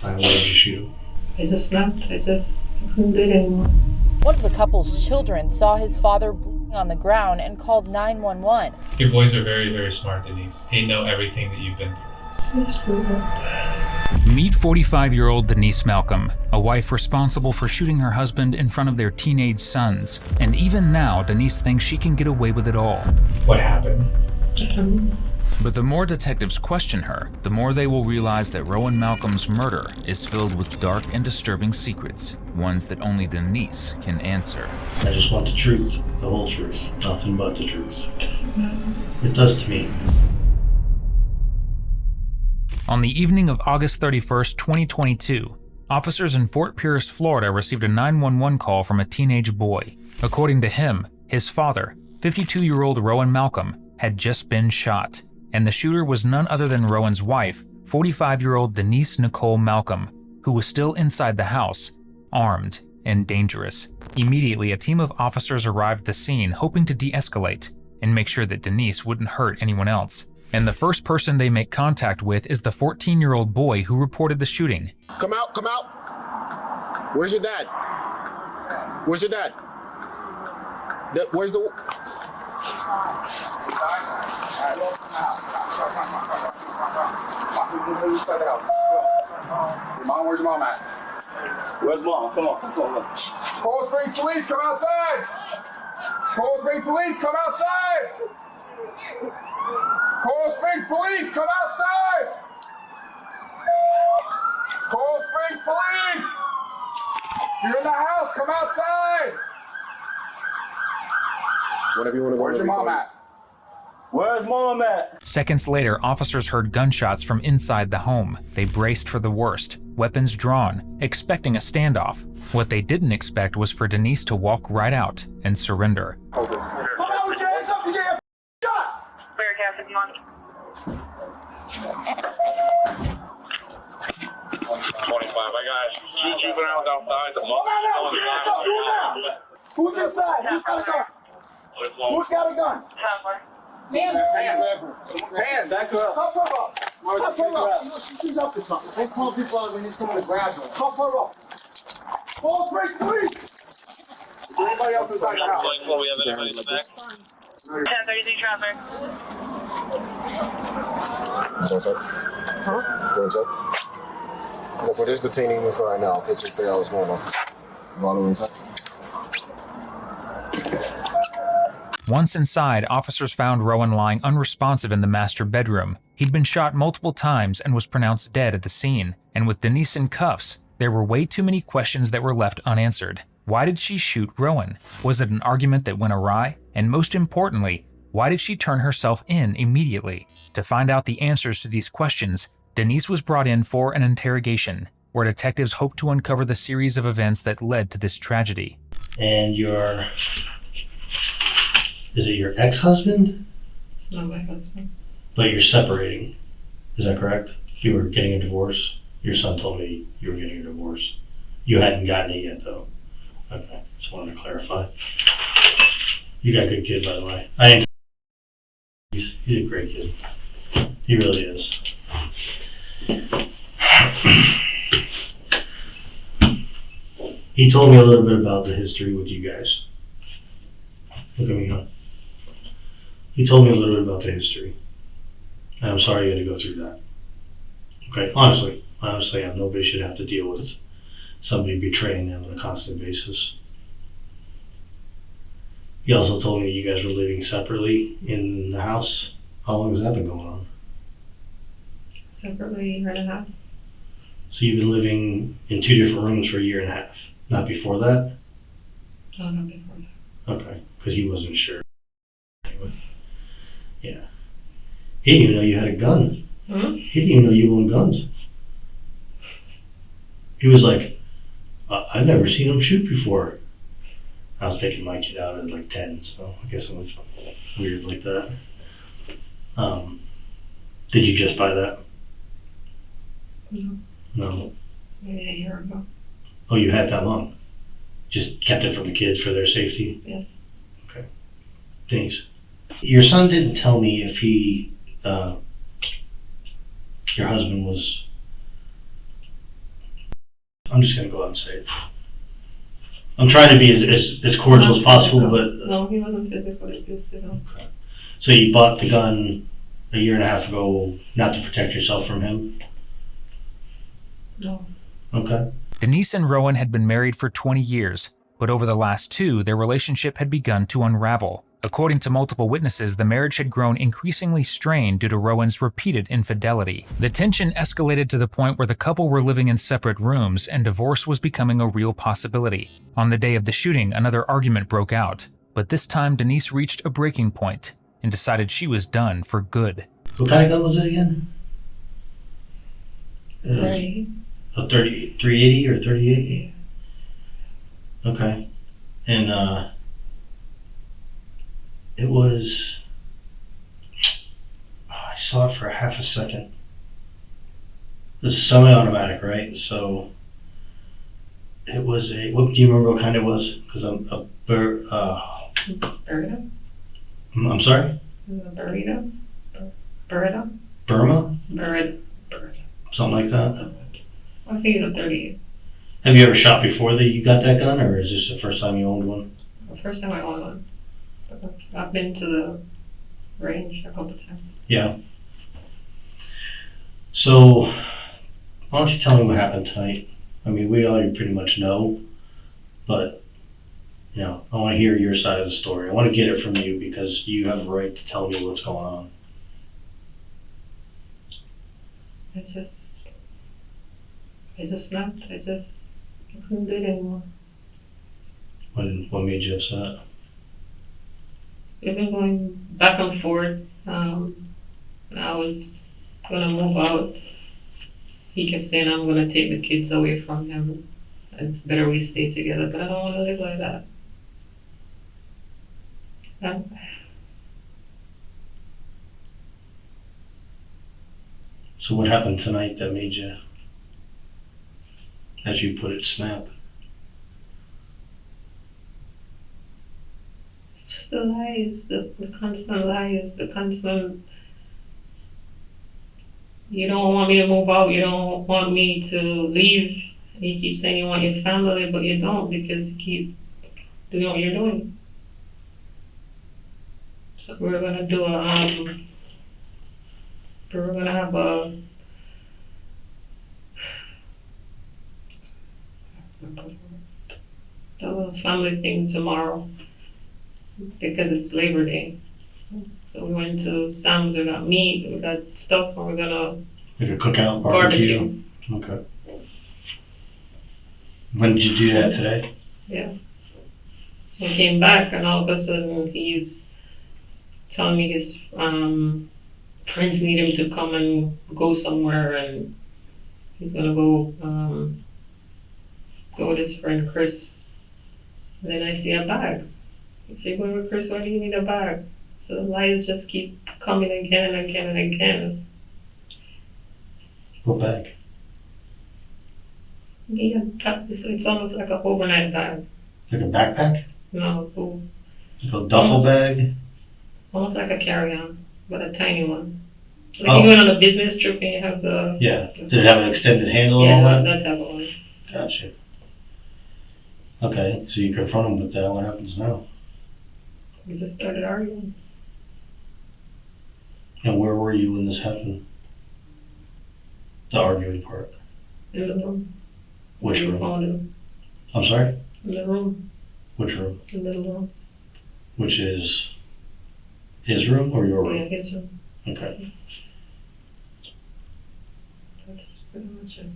Why did you shoot him? I just snapped. I couldn't do it anymore. One of the couple's children saw his father bleeding on the ground and called 911. Your boys are very, very smart, Denise. They know everything that you've been through. It's brutal. Meet 45-year-old Denise Malcolm, a wife responsible for shooting her husband in front of their teenage sons. And even now, Denise thinks she can get away with it all. What happened? But the more detectives question her, the more they will realize that Rowan Malcolm's murder is filled with dark and disturbing secrets, ones that only Denise can answer. I just want the truth, the whole truth, nothing but the truth. It does to me. On the evening of August 31st, 2022, officers in Fort Pierce, Florida received a 911 call from a teenage boy. According to him, his father, 52-year-old Rowan Malcolm, had just been shot, and the shooter was none other than Rowan's wife, 45-year-old Denise Nicole Malcolm, who was still inside the house, armed and dangerous. Immediately, a team of officers arrived at the scene, hoping to de-escalate and make sure that Denise wouldn't hurt anyone else. And the first person they make contact with is the 14-year-old boy who reported the shooting. Come out, come out. Where's your dad? Where's your dad? Where's the... Mom, where's mom at? Where's mom? Come on, come on. Coral Springs Police, come outside! Coral Springs Police, come outside! Coral Springs Police, come outside! Coral Springs Police! You're in the house, come outside! Whatever you want to go. Where's your mom at? Where's mom at? Seconds later, officers heard gunshots from inside the home. They braced for the worst, weapons drawn, expecting a standoff. What they didn't expect was for Denise to walk right out and surrender. Come out with your hands up, you get your shot! Clear, Captain, you want? 25, I got two juveniles outside. The Come on now, with your hands up, do it now! Who's inside? Who's got a gun? Who's got a gun? Hands. Hands. Back her up. Cuff her up. Cuff her up. You know, she's up to something. They call people out when there's someone to grab her. Cuff her up. Coral Springs Police! Is there anybody else inside the house? We have anybody in the back? 1033 traffic. What's inside? Huh? Go inside. Look, we're just detaining you for right now. Okay, check out what's going on. You want to go inside? Once inside, officers found Rowan lying unresponsive in the master bedroom. He'd been shot multiple times and was pronounced dead at the scene. And with Denise in cuffs, there were way too many questions that were left unanswered. Why did she shoot Rowan? Was it an argument that went awry? And most importantly, why did she turn herself in immediately? To find out the answers to these questions, Denise was brought in for an interrogation, where detectives hoped to uncover the series of events that led to this tragedy. And is it your ex-husband? Not my husband. But you're separating. Is that correct? You were getting a divorce? Your son told me you were getting a divorce. You hadn't gotten it yet, though. Okay, just wanted to clarify. You got a good kid, by the way. I didn't. He's a great kid. He really is. He told me a little bit about the history with you guys. Look at me, huh? He told me a little bit about the history. And I'm sorry you had to go through that. Okay, honestly, nobody should have to deal with somebody betraying them on a constant basis. He also told me you guys were living separately in the house. How long has that been going on? Separately, a year and a half. So you've been living in two different rooms for a year and a half. Not before that? No, not before that. Okay, because he wasn't sure. Anyway. Yeah. He didn't even know you had a gun. Hmm? He didn't even know you owned guns. He was like, I've never seen him shoot before. I was taking my kid out at like 10, so I guess it was weird like that. Did you just buy that? No. No. Maybe a year ago. Oh, you had that long? Just kept it from the kids for their safety? Yes. Okay. Denise, your son didn't tell me if your husband was I'm just gonna go out and say it. I'm trying to be as cordial as possible, but, No, he wasn't physically abusive. No. so you bought the gun a year and a half ago, not to protect yourself from him? No. Okay. Denise and Rowan had been married for 20 years, but over the last 2, their relationship had begun to unravel. According to multiple witnesses, the marriage had grown increasingly strained due to Rowan's repeated infidelity. The tension escalated to the point where the couple were living in separate rooms and divorce was becoming a real possibility. On the day of the shooting, another argument broke out, but this time Denise reached a breaking point and decided she was done for good. What kind of gun was it again? 30. A 380 or 38? Okay. And, it was, I saw it for a half a second. It was semi-automatic, right? So it was a, what do you remember what kind it was? Because Beretta? I'm sorry? Beretta? Beretta? Burma? Beretta. Something like that? I think it's a 38. Have you ever shot before that you got that gun, or is this the first time you owned one? The first time I owned one. I've been to the range a couple times. Yeah. So, why don't you tell me what happened tonight? I mean, we already pretty much know, but, you know, I want to hear your side of the story. I want to get it from you because you have a right to tell me what's going on. I just snapped. I couldn't do it anymore. What made you upset? We've been going back and forth. I was gonna move out. He kept saying, I'm gonna take the kids away from him. It's better we stay together, but I don't wanna live like that. So what happened tonight that made you, as you put it, snap? Just the lies, the constant lies, the constant, you don't want me to move out, you don't want me to leave. You keep saying you want your family, but you don't because you keep doing what you're doing. So we're gonna do we're gonna have a family thing tomorrow because it's Labor Day. So we went to Sam's, we got meat, we got stuff, and we're gonna Like a cookout, barbecue? Okay. When did you do that today? Yeah. So we came back and all of a sudden he's telling me his friends need him to come and go somewhere and he's gonna go with his friend Chris. And then I see a bag. If you're going with Chris, why do you need a bag? So the lies just keep coming again and again and again. What bag? Yeah, it's almost like an overnight bag. Like a backpack? No, Like a duffel bag? almost like a carry-on, but a tiny one. Like Oh. you went on a business trip and you have the... Yeah. Did it have an extended handle and all Yeah, that? that type of one. Gotcha. Okay, so you confront him with that. What happens now? We just started arguing. And where were you when this happened? The arguing part. In the room. Which We room? found him I'm sorry? in the room, Which room? the little room. Which is his room or your Yeah, room? his room. Okay. That's pretty much it.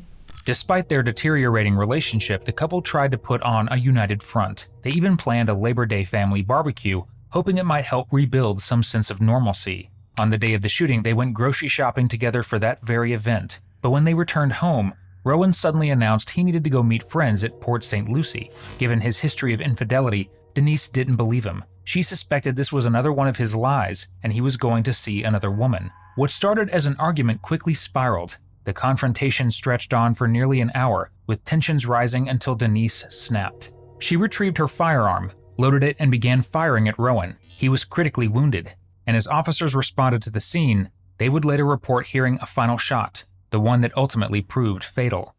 Despite their deteriorating relationship, the couple tried to put on a united front. They even planned a Labor Day family barbecue, hoping it might help rebuild some sense of normalcy. On the day of the shooting, they went grocery shopping together for that very event. But when they returned home, Rowan suddenly announced he needed to go meet friends at Port St. Lucie. Given his history of infidelity, Denise didn't believe him. She suspected this was another one of his lies, and he was going to see another woman. What started as an argument quickly spiraled. The confrontation stretched on for nearly an hour, with tensions rising until Denise snapped. She retrieved her firearm, loaded it, and began firing at Rowan. He was critically wounded, and as officers responded to the scene, they would later report hearing a final shot, the one that ultimately proved fatal.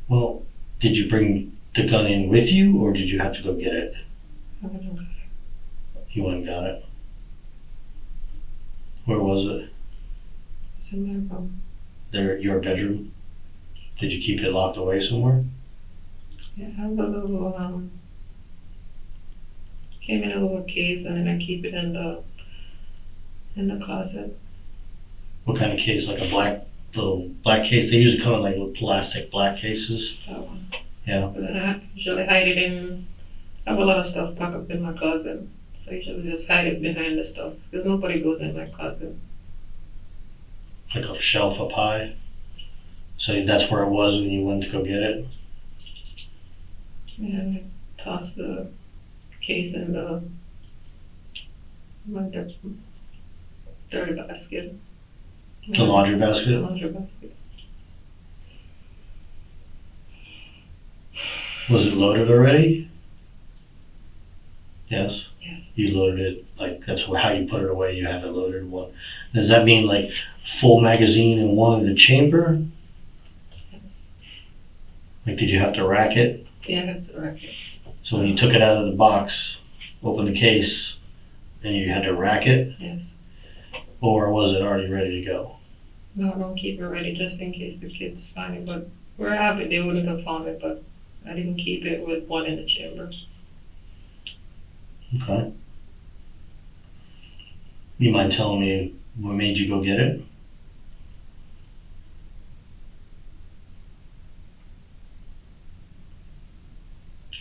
Well, Did you bring the gun in with you, or did you have to go get it? I don't know. You went and got it. Where was it? It's in my room. There, your bedroom? Did you keep it locked away somewhere? Yeah, I have a little, came in a little case and then I keep it in the closet. What kind of case? Like a little black case? They usually come in like little plastic black cases. That one. Yeah. But then I usually hide it in, I have a lot of stuff packed up in my closet. So I usually just hide it behind the stuff, because nobody goes in my closet. Like a shelf up high. So that's where it was when you went to go get it? And I toss the case in the dirty basket. The laundry The basket? laundry basket. Was it loaded already? Yes? Yes. You loaded it, like that's how you put it away, you have it loaded in one. Does that mean like full magazine in one in the chamber? Like did you have to rack it? Yeah, I have to rack it. So when you took it out of the box, opened the case, and you had to rack it? Yes. Or was it already ready to go? No, I don't keep it ready just in case the kids find it, but where I have it, they wouldn't have found it, but I didn't keep it with one in the chamber. Okay. You mind telling me what made you go get it?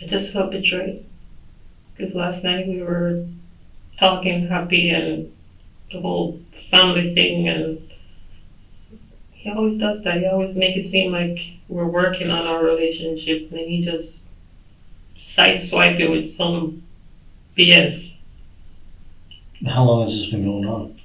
I just felt betrayed. Because last night we were talking happy and the whole family thing, and he always does that. He always makes it seem like we're working on our relationship, and then he just sideswipe it with some BS. How long has this been going on?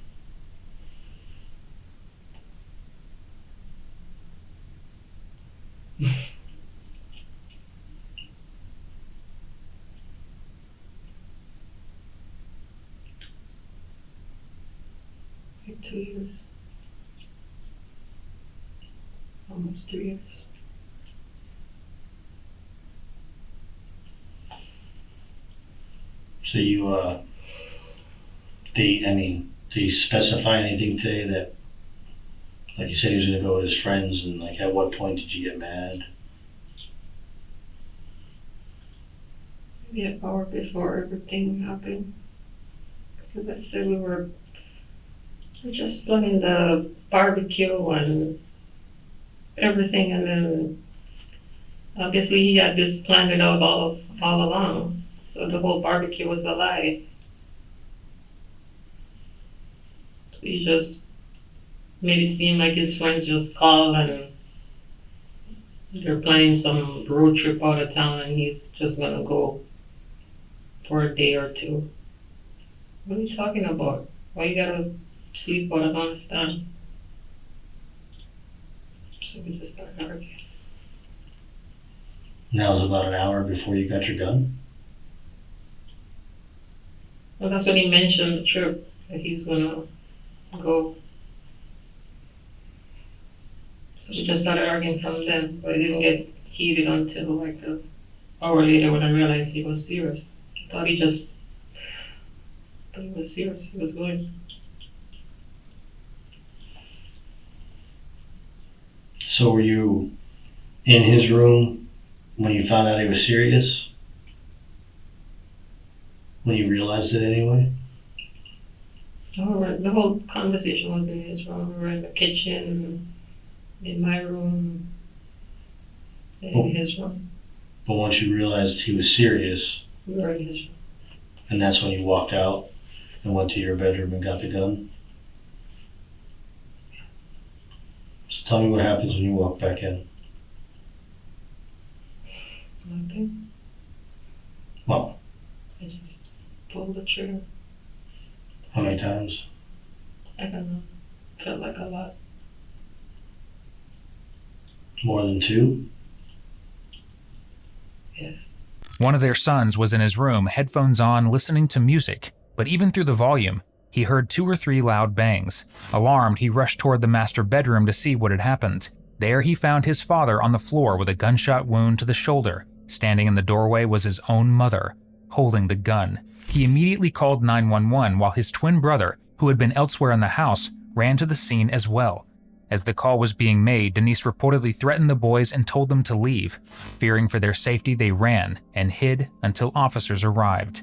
Like 2 years. Almost 2 years. So you, did he specify anything today that, like you said he was gonna go with his friends, and like at what point did you get mad? Maybe an hour before everything happened. Because I said we're just planning the barbecue and everything, and then obviously he had this planned it out all along. So the whole barbecue was a lie. He just made it seem like his friends just called and they're planning some road trip out of town and he's just gonna go for a day or two. What are you talking about? Why you gotta sleep out? I don't understand. So we just started arguing. And that was about an hour before you got your gun? Well, that's when he mentioned the trip, that he's gonna go. So we just started arguing from then, but it didn't get heated until like an hour later when I realized he was serious. I thought he was serious, he was going. So were you in his room when you found out he was serious? When you realized it anyway? No, the whole conversation was in his room. We were in the kitchen, in my room, in his room. But once you realized he was serious, We were in his room. and that's when you walked out and went to your bedroom and got the gun? So tell me what happens when you walk back in. Nothing. Well, I just pulled the trigger. how many times? I don't know. Felt like a lot. More than 2? Yes. One of their sons was in his room, headphones on, listening to music, but even through the volume, he heard 2 or 3 loud bangs. Alarmed, he rushed toward the master bedroom to see what had happened. There he found his father on the floor with a gunshot wound to the shoulder. Standing in the doorway was his own mother, holding the gun. He immediately called 911 while his twin brother, who had been elsewhere in the house, ran to the scene as well. As the call was being made, Denise reportedly threatened the boys and told them to leave. Fearing for their safety, they ran and hid until officers arrived.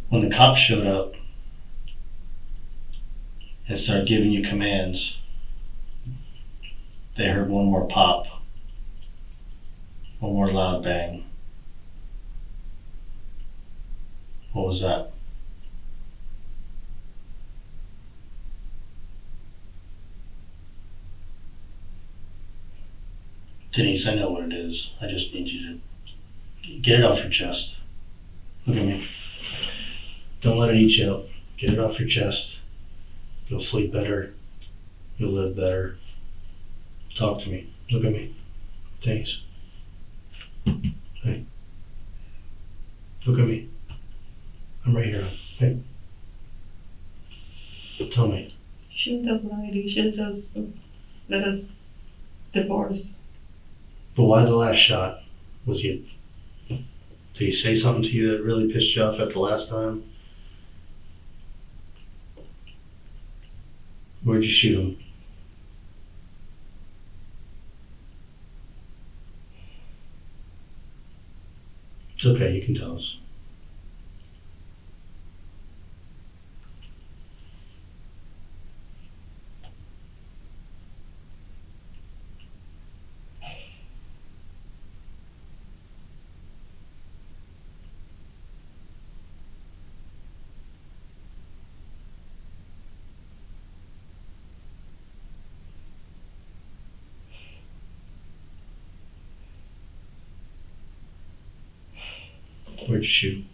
When the cops showed up and started giving you commands, they heard one more pop, one more loud bang. What was that? Denise, I know what it is. I just need you to get it off your chest. Look at me. Don't let it eat you up. Get it off your chest. You'll sleep better. You'll live better. Talk to me. Look at me. Denise. Hey. Look at me. I'm right here. Hey. Tell me. Shouldn't have lied. He should have just let us divorce. But why the last shot? Was he... Did he say something to you that really pissed you off at the last time? Where'd you shoot him? It's okay, you can tell us. Where'd you shoot?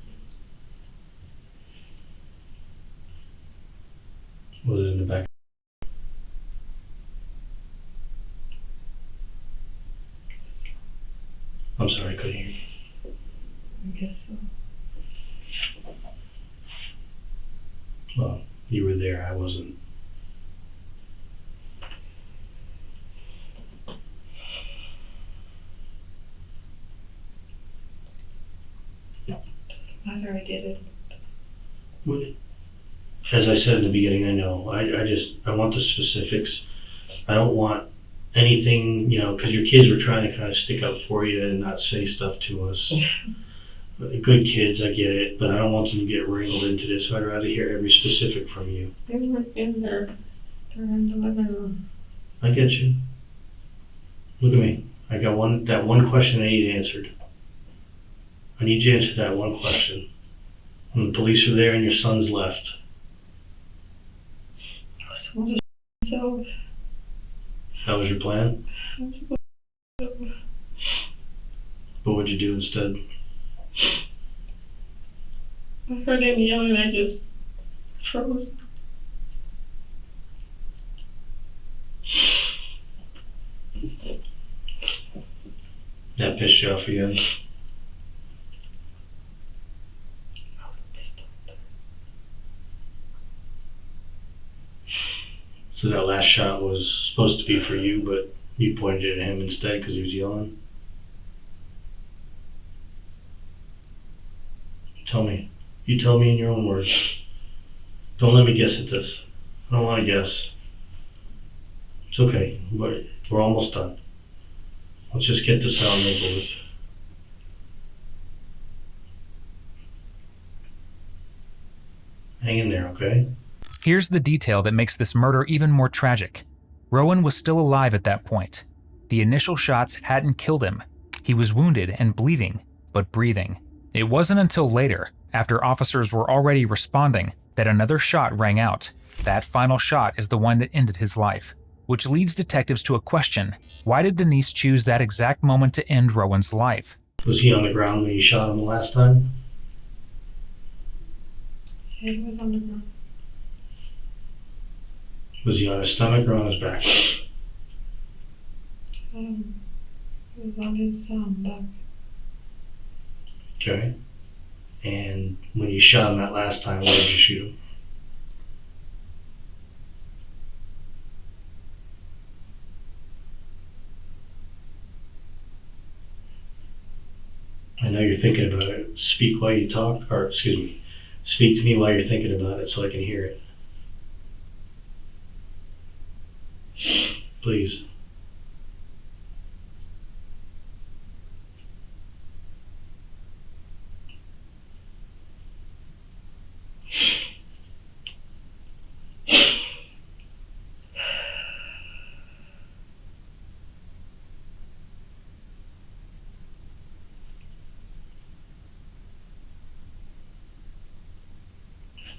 Was it in the back? I'm sorry, I couldn't hear you. I guess so. Well, you were there, I wasn't. Doesn't matter, I did it. As I said in the beginning, I know. I want the specifics. I don't want anything, because your kids were trying to kind of stick up for you and not say stuff to us. Good kids, I get it, but I don't want them to get wrangled into this. I'd rather hear every specific from you. They weren't in there. They're in the living room. I get you. Look at me. I got that one question I need answered. I need you to answer that one question. When the police are there and your son's left, I was supposed to myself. that was your plan? I was supposed to. But what'd you do instead? I heard him yelling, I just froze. That pissed you off again? So that last shot was supposed to be for you, but you pointed it at him instead because he was yelling? Tell me. You tell me in your own words. Don't let me guess at this. I don't want to guess. It's okay. We're almost done. Let's just get this out and over with. Hang in there, okay? Here's the detail that makes this murder even more tragic. Rowan was still alive at that point. The initial shots hadn't killed him. He was wounded and bleeding, but breathing. It wasn't until later, after officers were already responding, that another shot rang out. That final shot is the one that ended his life, which leads detectives to a question. Why did Denise choose that exact moment to end Rowan's life? Was he on the ground when you shot him the last time? Yeah, he was on the ground. Was he on his stomach or on his back? He was on his back. Okay. And when you shot him that last time, where did you shoot him? I know you're thinking about it. Speak while you talk, or excuse me, speak to me while you're thinking about it so I can hear it. Please.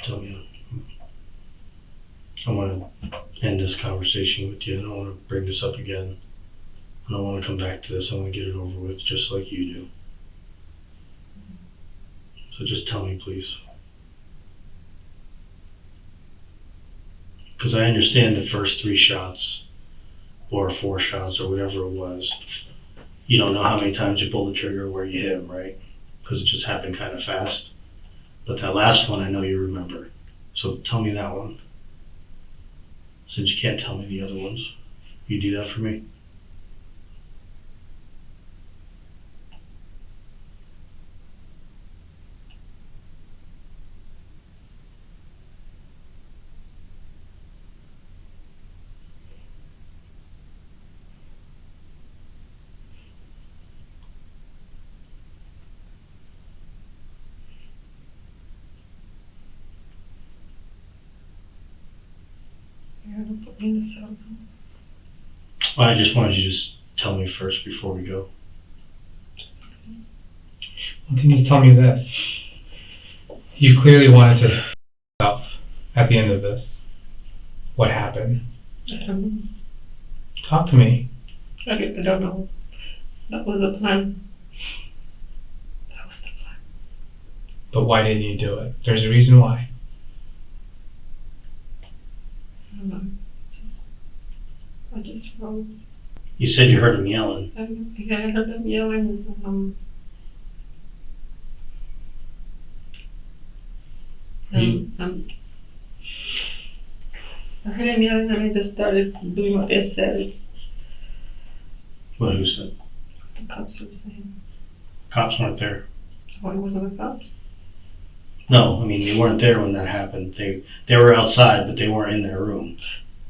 Tell me. I want to end this conversation with you. I don't want to bring this up again. I don't want to come back to this. I want to get it over with just like you do. So just tell me, please. Because I understand the first 3 shots, or 4 shots, or whatever it was. You don't know how many times you pulled the trigger or where you hit him, right? Because it just happened kind of fast. But that last one, I know you remember. So tell me that one. Since you can't tell me the other ones, you do that for me? You're gonna put me in the cell now. Well, I just wanted you to just tell me first before we go. Well, Denise, tell me this. You clearly wanted to yourself at the end of this. What happened? I don't know. Talk to me. I don't know. That was the plan. That was the plan. But why didn't you do it? There's a reason why. I don't know. I just froze. You said you heard him yelling. I heard him yelling. I heard him yelling and I just started doing what they said. It's What, who said? what the cops were saying. Cops weren't there. Oh, it wasn't the cops? No, I mean, they weren't there when that happened. They were outside, but they weren't in their room.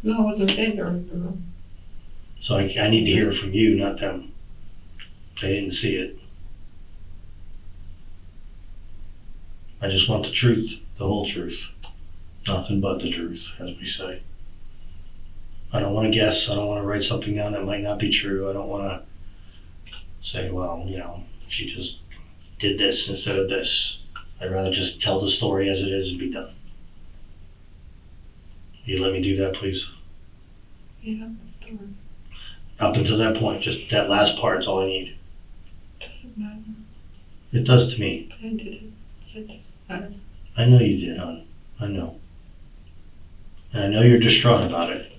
No, I wasn't saying they were in the room. So I need to hear it from you, not them. They didn't see it. I just want the truth, the whole truth. Nothing but the truth, as we say. I don't want to guess. I don't want to write something down that might not be true. I don't want to say, well, you know, she just did this instead of this. I'd rather just tell the story as it is and be done. You let me do that, please? Yeah, the story. Up until that point, just that last part's all I need. Doesn't matter. It does to me. I did it. So it doesn't matter. I know you did, hon. I know. And I know you're distraught about it.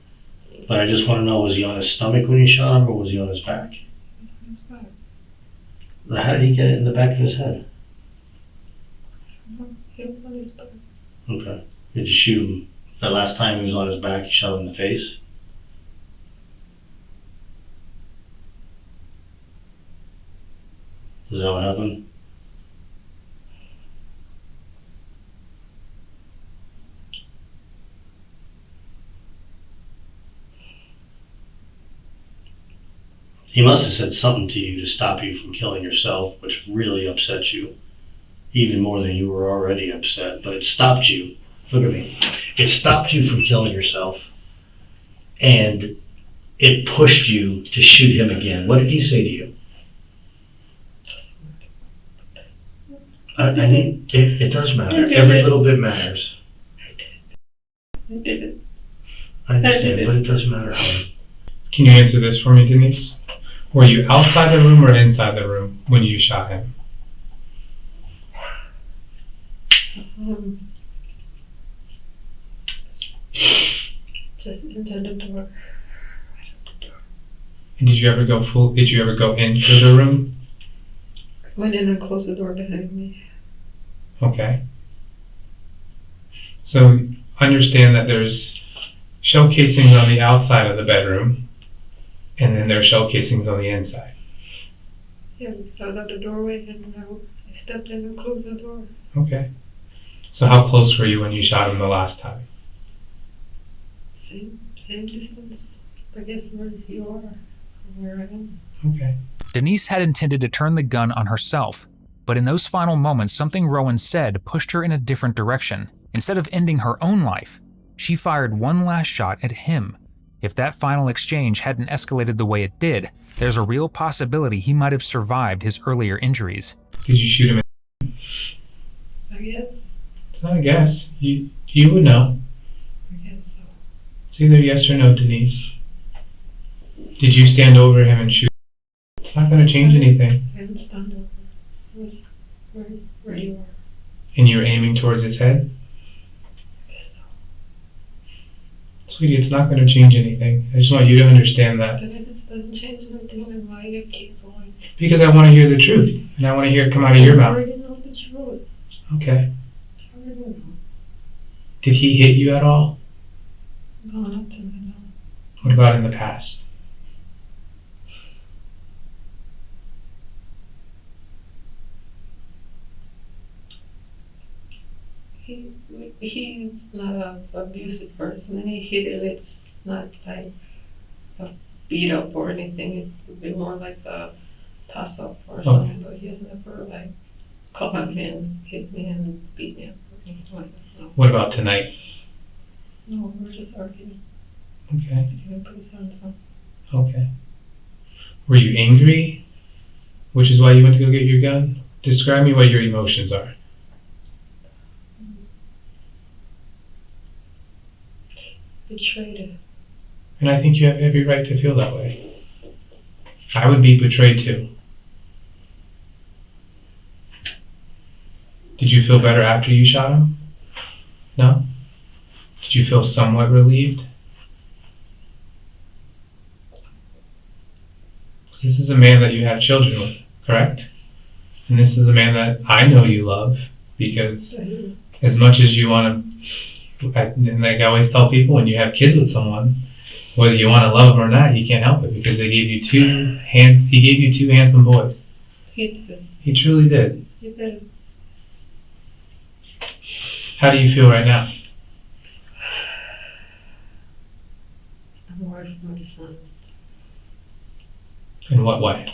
But I just want to know, was he on his stomach when you shot him, or was he on his back? It was on his back. Now, how did he get it in the back of his head? No, he was on his back. Okay. Did you shoot him the last time he was on his back? You shot him in the face? Is that what happened? He must have said something to you to stop you from killing yourself, which really upset you. Even more than you were already upset, but it stopped you. Look at me. It stopped you from killing yourself, and it pushed you to shoot him again. What did he say to you? It does matter. Every little bit matters. I did it. I understand, but it does matter. Can you answer this for me, Denise? Were you outside the room or inside the room when you shot him? Just into the door. And did you ever go into the room? I went in and closed the door behind me. Okay. So understand that there's shell casings on the outside of the bedroom, and then there's shell casings on the inside. Yeah, I was at the doorway and I stepped in and closed the door. Okay. So how close were you when you shot him the last time? Same distance. I guess where you are, from where I am. Okay. Denise had intended to turn the gun on herself, but in those final moments, something Rowan said pushed her in a different direction. Instead of ending her own life, she fired one last shot at him. If that final exchange hadn't escalated the way it did, there's a real possibility he might have survived his earlier injuries. Did you shoot him? I guess. It's not a guess. You would know. I guess so. It's either yes or no, Denise. Did you stand over him and shoot? It's not going to change anything. I didn't stand over. It was where you are. And you were aiming towards his head? I guess so. Sweetie, it's not going to change anything. I just want you to understand that. But if it doesn't change anything, then why you keep going? Because I want to hear the truth. And I want to hear it come out of your I mouth. already know the truth. Okay. I already know. Did he hit you at all? No, not to me, no. What about in the past? He's not an abusive person, and he hit it. It's not like a beat up or anything. It would be more like a toss up or something. But he has never like come at me and hit me and beat me up or anything like that. No. What about tonight? No, we were just arguing. Okay. He didn't put his hands on. Okay. Were you angry? Which is why you went to go get your gun? Describe me what your emotions are. Betrayed. And I think you have every right to feel that way. I would be betrayed too. Did you feel better after you shot him? No? Did you feel somewhat relieved? This is a man that you have children with, correct? And this is a man that I know you love, because as much as you want to, and like I always tell people, when you have kids with someone, whether you want to love them or not, you can't help it, because they gave you he gave you two handsome boys. He did. He truly did. He did. How do you feel right now? I'm worried for my sons. In what way?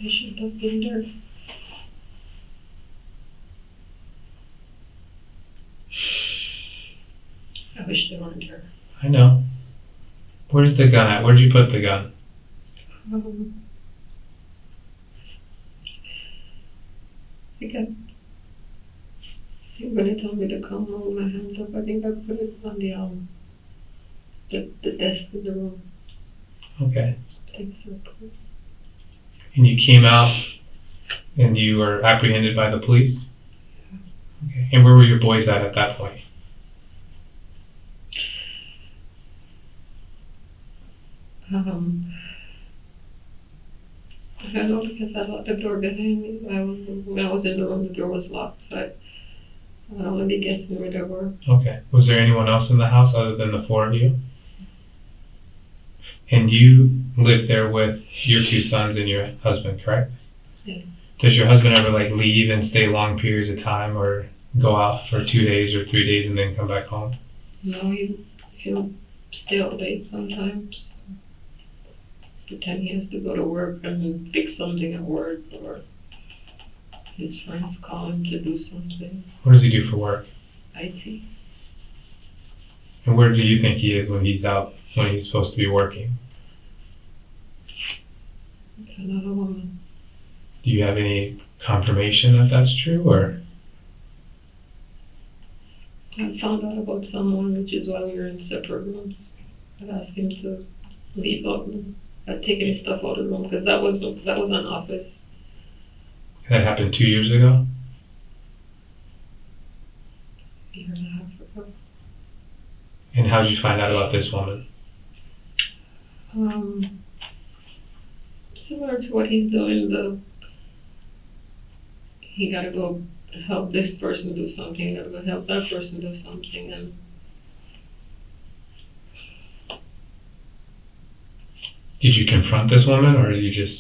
They should have been there. I wish they weren't there. I know. Where's the gun at? Where'd you put the gun? I think when they told me to come hold my hands up, I think I put it on the desk in the room. Okay. I think so. And you came out and you were apprehended by the police? Okay. And where were your boys at that point? I don't know, because I locked the door behind me. When I was in the room, the door was locked, so I don't really guess where they were. Okay. Was there anyone else in the house other than the four of you? And you lived there with your two sons and your husband, correct? Yeah. Does your husband ever like leave and stay long periods of time, or go out for 2 days or 3 days and then come back home? No, he'll stay all day sometimes. Pretend he has to go to work and fix something at work, or his friends call him to do something. What does he do for work? IT. And where do you think he is when he's out, when he's supposed to be working? Another woman. Do you have any confirmation that that's true, or? I found out about someone, which is why we were in separate rooms. I asked him to leave out and take any stuff out of the room, because that was an office. That happened 2 years ago? A year and a half ago. And how did you find out about this woman? Similar to what he's doing, he gotta go help this person do something, he gotta go help that person do something, and Did you confront this woman, or did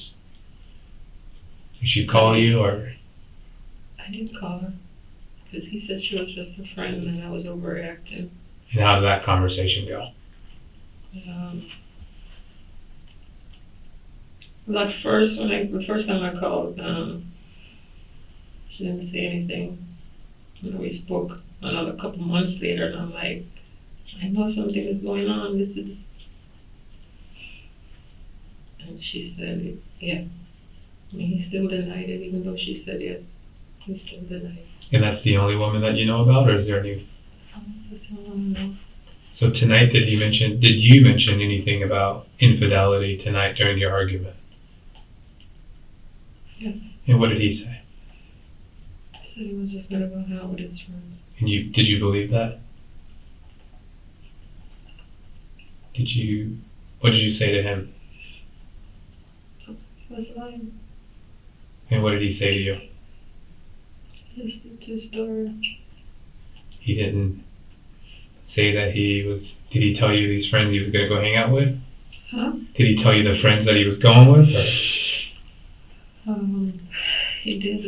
she call you, or? I did call her, because he said she was just a friend and I was overreacting. And how did that conversation go? Well, at first, the first time I called, she didn't say anything. And we spoke another couple months later, and I'm like, I know something is going on. And she said, yeah. I mean, he still denied it, even though she said yes. He still denied it. And that's the only woman that you know about, or is there any? That's all I know. So tonight, did you mention anything about infidelity tonight during your argument? Yes. And what did he say? He said he was just gonna go hang out with his friends. And did you believe that? What did you say to him? He was lying. And what did he say to you? Just the true story. He didn't say that did he tell you these friends he was gonna go hang out with? Huh? Did he tell you the friends that he was going with, or? He did,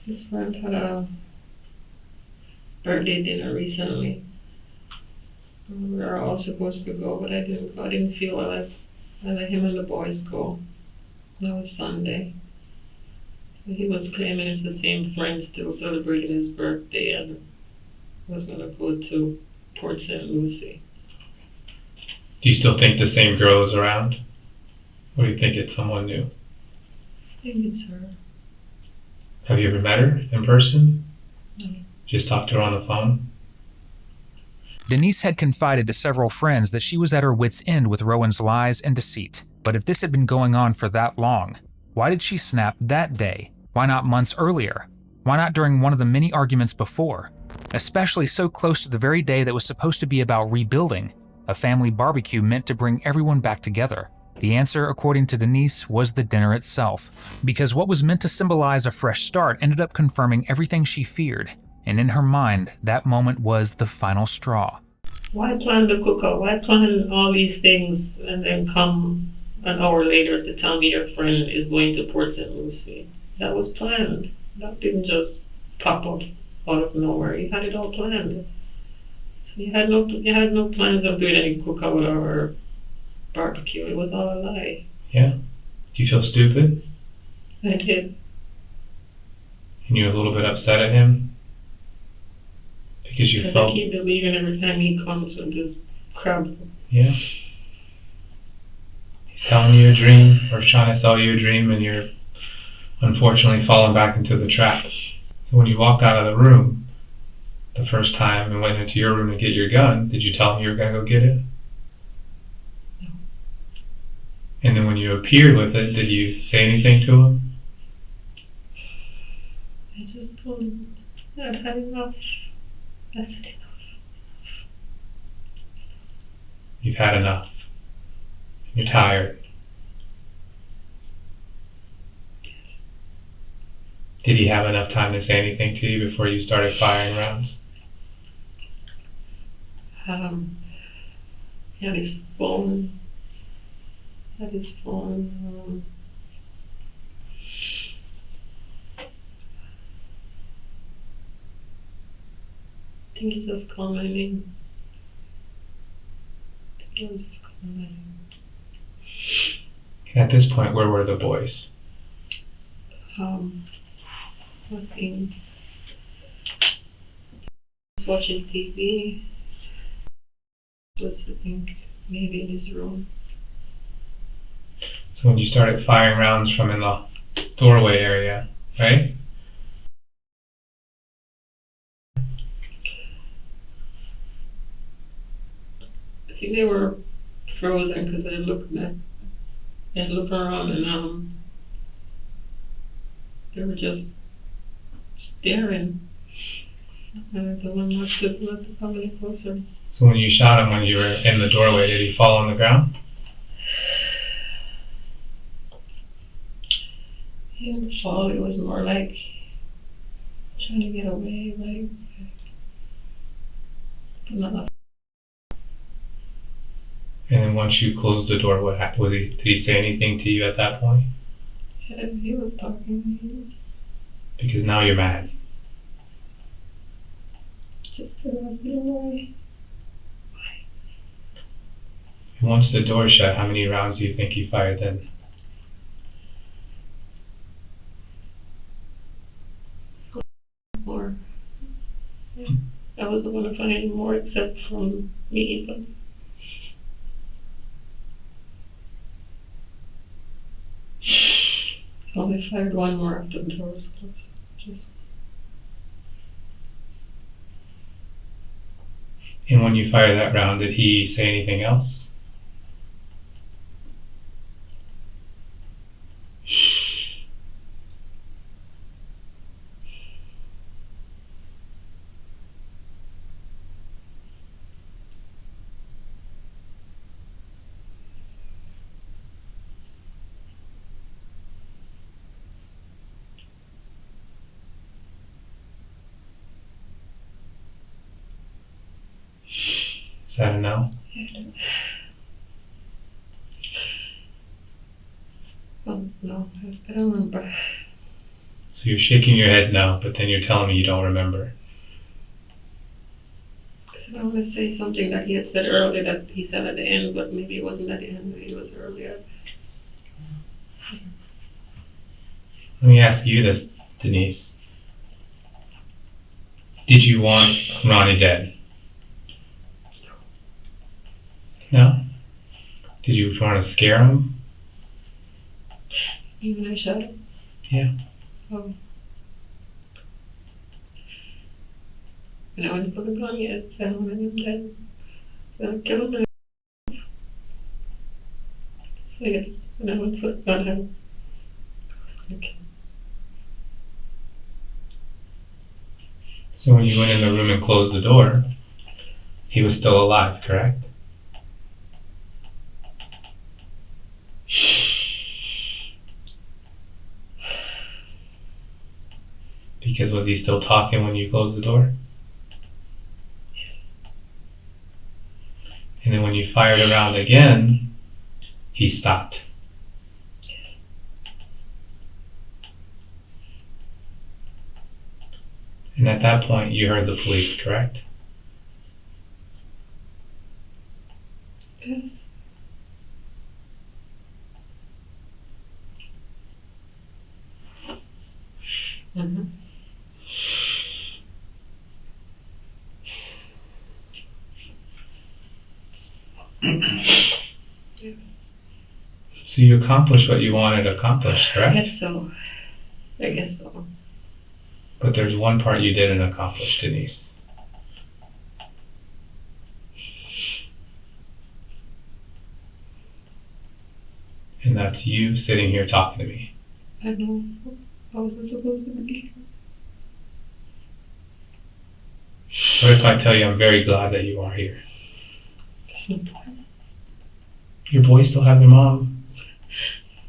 his friend had a birthday dinner recently. We were all supposed to go, but I didn't go. I didn't feel like I let him and the boys go. That was Sunday. So he was claiming it's the same friend still celebrating his birthday and was gonna go to Port St. Lucie. Do you still think the same girl is around? Or do you think it's someone new? I think it's her. Have you ever met her in person? No. Just talked to her on the phone? Denise had confided to several friends that she was at her wit's end with Rowan's lies and deceit. But if this had been going on for that long, why did she snap that day? Why not months earlier? Why not during one of the many arguments before? Especially so close to the very day that was supposed to be about rebuilding, a family barbecue meant to bring everyone back together. The answer, according to Denise, was the dinner itself, because what was meant to symbolize a fresh start ended up confirming everything she feared, and in her mind, that moment was the final straw. Why plan the cookout? Why plan all these things and then come an hour later to tell me your friend is going to Port St. Lucie? That was planned. That didn't just pop up out of nowhere. You had it all planned. So you had no plans of doing any cookout or barbecue. It was all a lie. Yeah? Do you feel stupid? I did. And you're a little bit upset at him? Because you felt... I keep believing every time he comes with this crap. Yeah? He's telling you a dream, or trying to sell you a dream, and you're unfortunately falling back into the trap. So when you walked out of the room the first time and went into your room to get your gun, did you tell him you were going to go get it? No. And then when you appeared with it, did you say anything to him? I just told him I'd had enough. I said enough. You've had enough. You're tired. Did he have enough time to say anything to you before you started firing rounds? He had his phone. I think he just called my name. At this point, where were the boys? Nothing. I was watching TV. Was sitting maybe in his room. So when you started firing rounds from in the doorway area, right? I think they were frozen because I looked around and they were just staring. And the one not to come any closer. So when you shot him when you were in the doorway, did he fall on the ground? He didn't fall, it was more like trying to get away, like another. And then once you closed the door, what happened? Did he say anything to you at that point? Yeah, he was talking to me. Because now you're mad. Just asked me why. And once the door shut, how many rounds do you think he fired then? More. Yeah. I wasn't gonna find any more except from me, but I only fired one more after the door was closed. Just And when you fired that round, did he say anything else? Is that a no? oh no, I don't remember. So you're shaking your head no, but then you're telling me you don't remember. I want to say something that he had said earlier that he said at the end, but maybe it wasn't at the end, maybe it was earlier. Let me ask you this, Denise. Did you want Ronnie dead? No? Did you want to scare him? Even I shot him? Yeah. Oh. And I went to put the gun, yes, I wanted him dead. So I killed him. So yes, when I went to put the gun, I was gonna kill him. So when you went in the room and closed the door, he was still alive, correct? Because was he still talking when you closed the door? And then when you fired a round again, he stopped. And at that point, you heard the police, correct? Yes. Mm-hmm. So you accomplished what you wanted to accomplish, I correct? guess so. I guess so. But there's one part you didn't accomplish, Denise. And that's you sitting here talking to me. I know. I wasn't supposed to be. What if I tell you I'm very glad that you are here? There's no point. Your boys still have their mom.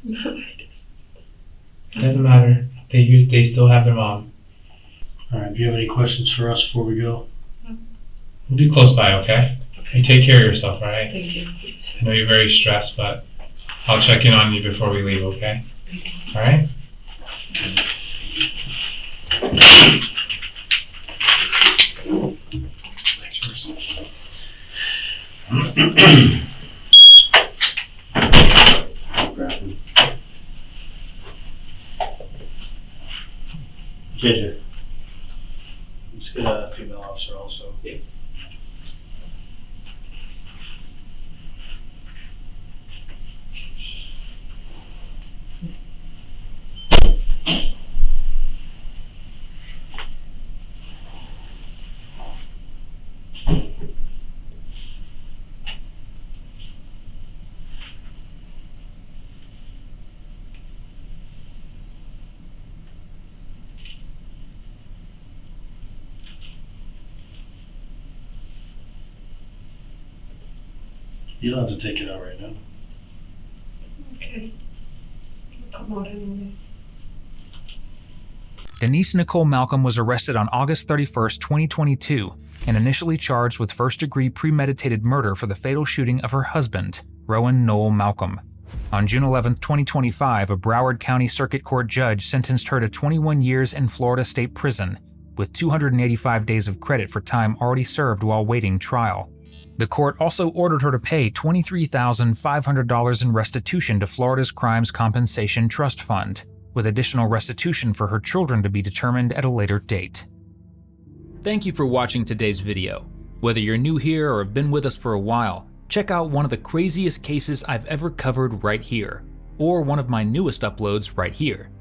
No, I just. It doesn't matter. They still have their mom. Alright, do you have any questions for us before we go? We'll be close by, okay? You take care of yourself, alright? Thank you. I know you're very stressed, but I'll check in on you before we leave, okay? Alright? Thanks for listening. JJ. Let's get a female officer also. Yeah. You don't have to take it out right now. Okay. I'll come out anyway. Denise Nicole Malcolm was arrested on August 31st, 2022, and initially charged with first-degree premeditated murder for the fatal shooting of her husband, Rowan Noel Malcolm. On June 11, 2025, a Broward County Circuit Court judge sentenced her to 21 years in Florida State Prison, with 285 days of credit for time already served while waiting trial. The court also ordered her to pay $23,500 in restitution to Florida's Crimes Compensation Trust Fund, with additional restitution for her children to be determined at a later date. Thank you for watching today's video. Whether you're new here or have been with us for a while, check out one of the craziest cases I've ever covered right here, or one of my newest uploads right here.